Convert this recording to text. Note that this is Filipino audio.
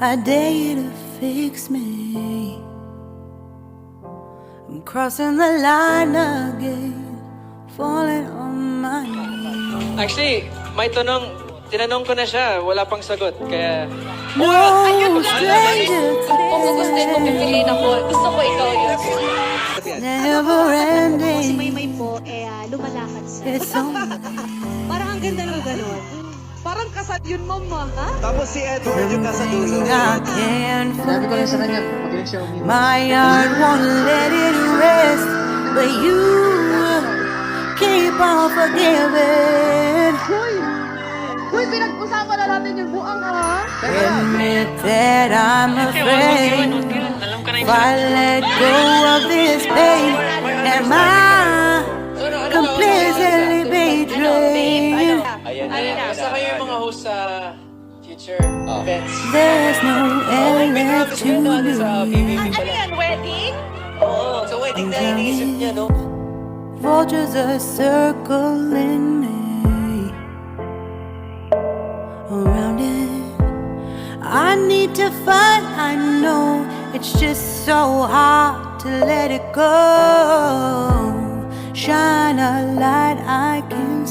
I dare you to fix me. I'm crossing the line again, falling on my knees. Actually, may tinanong ko na siya, wala pang sagot, kaya... No stranger to Kung gusto ko pipiliin ako, gusto ko ikaw yun. never Si ending. Maymay po, lumalakad sa... It's only Parang ang ganda ng gano'n. Parang kasal yun, mama, ha? Tapos si Edward yung nasa dulo. I can't Sabi ko lang sa forget. kanya, magaling siya umiwas. My heart won't let it rest, but you keep on forgiving. Uy, pinag-usapan na natin yung buang, ha? Admit that I'm afraid. If I let go of this pain, am I completely betrayed? Ayan na. Basta kayo yung mga host sa future events. There's no end left to Sa me. PBB Ano yan, wedding? Oo, sa wedding na iniisip niya, no? Vultures are circling me around it. I need to fight, I know it's just so hard to let it go. Shine a light I can